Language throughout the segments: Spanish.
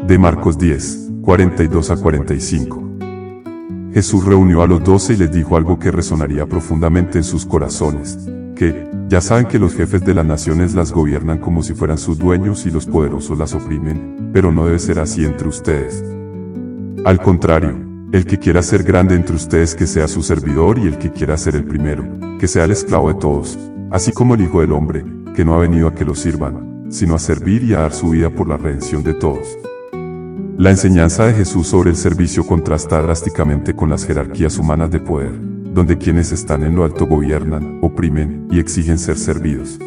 De Marcos 10, 42 a 45. Jesús reunió a los 12 y les dijo algo que resonaría profundamente en sus corazones, que, ya saben que los jefes de las naciones las gobiernan como si fueran sus dueños y los poderosos las oprimen, pero no debe ser así entre ustedes. Al contrario, el que quiera ser grande entre ustedes que sea su servidor y el que quiera ser el primero, que sea el esclavo de todos, así como el Hijo del Hombre, que no ha venido a que lo sirvan, sino a servir y a dar su vida por la redención de todos. La enseñanza de Jesús sobre el servicio contrasta drásticamente con las jerarquías humanas de poder, donde quienes están en lo alto gobiernan, oprimen y exigen ser servidos.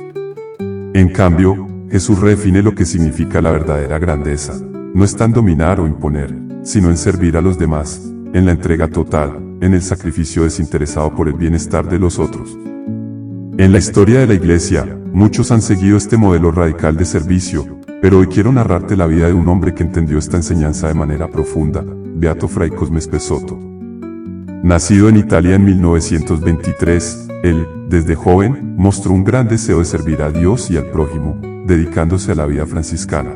En cambio, Jesús redefine lo que significa la verdadera grandeza. No está en dominar o imponer, sino en servir a los demás, en la entrega total, en el sacrificio desinteresado por el bienestar de los otros. En la historia de la Iglesia, muchos han seguido este modelo radical de servicio, pero hoy quiero narrarte la vida de un hombre que entendió esta enseñanza de manera profunda, Beato Fray Cosme Spesotto. Nacido en Italia en 1923, él, desde joven, mostró un gran deseo de servir a Dios y al prójimo, dedicándose a la vida franciscana.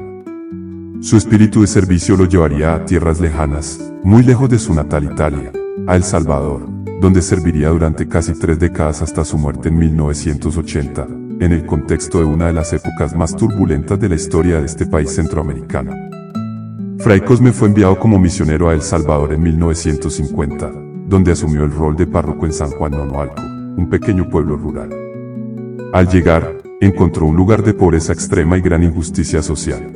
Su espíritu de servicio lo llevaría a tierras lejanas, muy lejos de su natal Italia, a El Salvador, donde serviría durante casi 3 décadas hasta su muerte en 1980, en el contexto de una de las épocas más turbulentas de la historia de este país centroamericano. Fray Cosme fue enviado como misionero a El Salvador en 1950, donde asumió el rol de párroco en San Juan Nonoalco, un pequeño pueblo rural. Al llegar, encontró un lugar de pobreza extrema y gran injusticia social.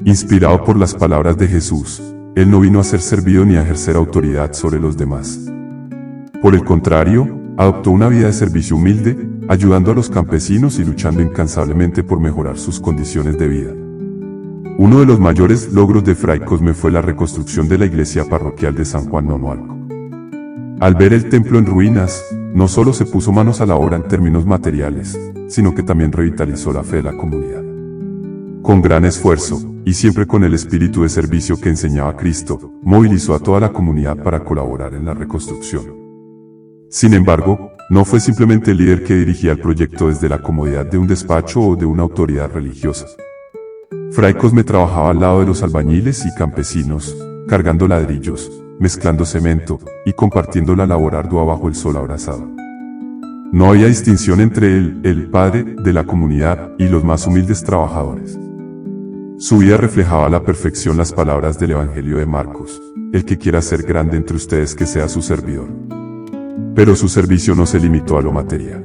Inspirado por las palabras de Jesús, él no vino a ser servido ni a ejercer autoridad sobre los demás. Por el contrario, adoptó una vida de servicio humilde, ayudando a los campesinos y luchando incansablemente por mejorar sus condiciones de vida. Uno de los mayores logros de Fray Cosme fue la reconstrucción de la iglesia parroquial de San Juan Nonoalco. Al ver el templo en ruinas, no solo se puso manos a la obra en términos materiales, sino que también revitalizó la fe de la comunidad. Con gran esfuerzo, y siempre con el espíritu de servicio que enseñaba Cristo, movilizó a toda la comunidad para colaborar en la reconstrucción. Sin embargo, no fue simplemente el líder que dirigía el proyecto desde la comodidad de un despacho o de una autoridad religiosa. Fray Cosme trabajaba al lado de los albañiles y campesinos, cargando ladrillos, mezclando cemento, y compartiendo la labor ardua bajo el sol abrasado. No había distinción entre él, el padre de la comunidad, y los más humildes trabajadores. Su vida reflejaba a la perfección las palabras del Evangelio de Marcos: el que quiera ser grande entre ustedes que sea su servidor. Pero su servicio no se limitó a lo material.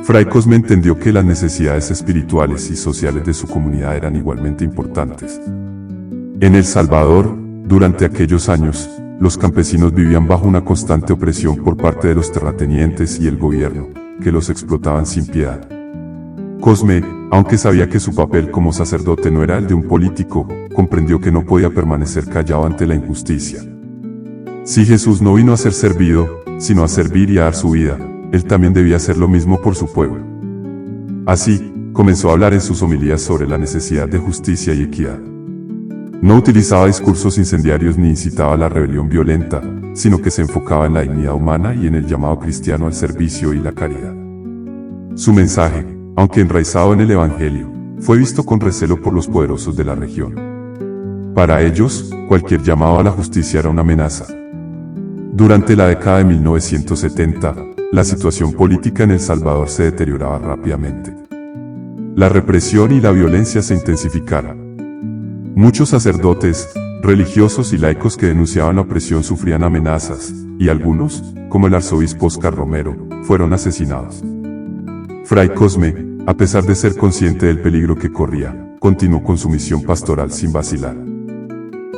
Fray Cosme entendió que las necesidades espirituales y sociales de su comunidad eran igualmente importantes. En El Salvador, durante aquellos años, los campesinos vivían bajo una constante opresión por parte de los terratenientes y el gobierno, que los explotaban sin piedad. Cosme, aunque sabía que su papel como sacerdote no era el de un político, comprendió que no podía permanecer callado ante la injusticia. Si Jesús no vino a ser servido, sino a servir y a dar su vida, él también debía hacer lo mismo por su pueblo. Así, comenzó a hablar en sus homilías sobre la necesidad de justicia y equidad. No utilizaba discursos incendiarios ni incitaba a la rebelión violenta, sino que se enfocaba en la dignidad humana y en el llamado cristiano al servicio y la caridad. Su mensaje, aunque enraizado en el Evangelio, fue visto con recelo por los poderosos de la región. Para ellos, cualquier llamado a la justicia era una amenaza. Durante la década de 1970, la situación política en El Salvador se deterioraba rápidamente. La represión y la violencia se intensificaron. Muchos sacerdotes, religiosos y laicos que denunciaban la opresión sufrían amenazas, y algunos, como el arzobispo Oscar Romero, fueron asesinados. Fray Cosme, a pesar de ser consciente del peligro que corría, continuó con su misión pastoral sin vacilar.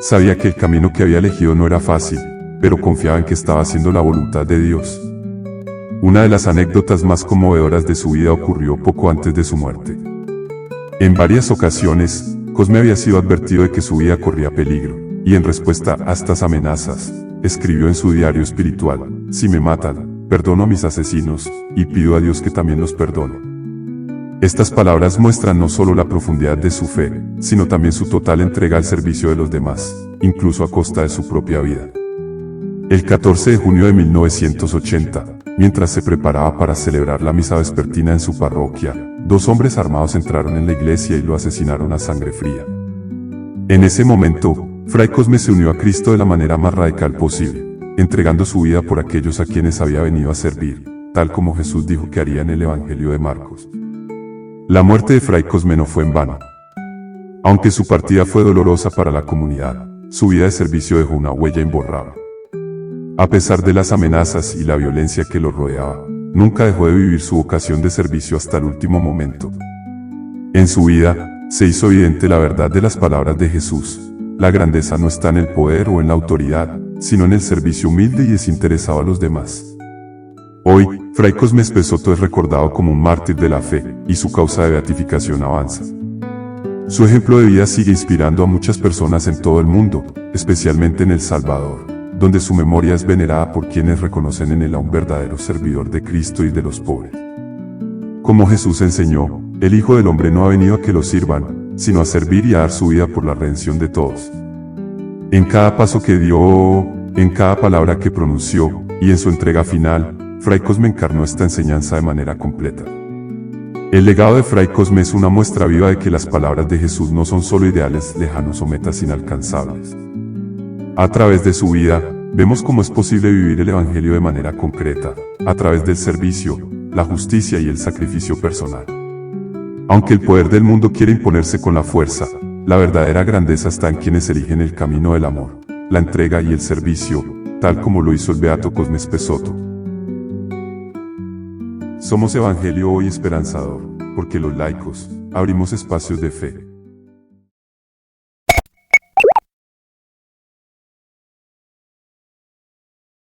Sabía que el camino que había elegido no era fácil, pero confiaba en que estaba haciendo la voluntad de Dios. Una de las anécdotas más conmovedoras de su vida ocurrió poco antes de su muerte. En varias ocasiones, Cosme había sido advertido de que su vida corría peligro, y en respuesta a estas amenazas, escribió en su diario espiritual: si me matan, perdono a mis asesinos, y pido a Dios que también los perdone. Estas palabras muestran no solo la profundidad de su fe, sino también su total entrega al servicio de los demás, incluso a costa de su propia vida. El 14 de junio de 1980, mientras se preparaba para celebrar la misa vespertina en su parroquia, 2 hombres armados entraron en la iglesia y lo asesinaron a sangre fría. En ese momento, Fray Cosme se unió a Cristo de la manera más radical posible, entregando su vida por aquellos a quienes había venido a servir, tal como Jesús dijo que haría en el Evangelio de Marcos. La muerte de Fray Cosme no fue en vano. Aunque su partida fue dolorosa para la comunidad, su vida de servicio dejó una huella imborrable. A pesar de las amenazas y la violencia que lo rodeaba, nunca dejó de vivir su vocación de servicio hasta el último momento. En su vida, se hizo evidente la verdad de las palabras de Jesús: la grandeza no está en el poder o en la autoridad, sino en el servicio humilde y desinteresado a los demás. Hoy, Fray Cosme Espessoto es recordado como un mártir de la fe, y su causa de beatificación avanza. Su ejemplo de vida sigue inspirando a muchas personas en todo el mundo, especialmente en El Salvador, donde su memoria es venerada por quienes reconocen en él a un verdadero servidor de Cristo y de los pobres. Como Jesús enseñó, el Hijo del Hombre no ha venido a que lo sirvan, sino a servir y a dar su vida por la redención de todos. En cada paso que dio, en cada palabra que pronunció, y en su entrega final, Fray Cosme encarnó esta enseñanza de manera completa. El legado de Fray Cosme es una muestra viva de que las palabras de Jesús no son solo ideales lejanos o metas inalcanzables. A través de su vida, vemos cómo es posible vivir el Evangelio de manera concreta, a través del servicio, la justicia y el sacrificio personal. Aunque el poder del mundo quiere imponerse con la fuerza, la verdadera grandeza está en quienes eligen el camino del amor, la entrega y el servicio, tal como lo hizo el beato Cosme Espessoto. Somos Evangelio Hoy Esperanzador, porque los laicos abrimos espacios de fe.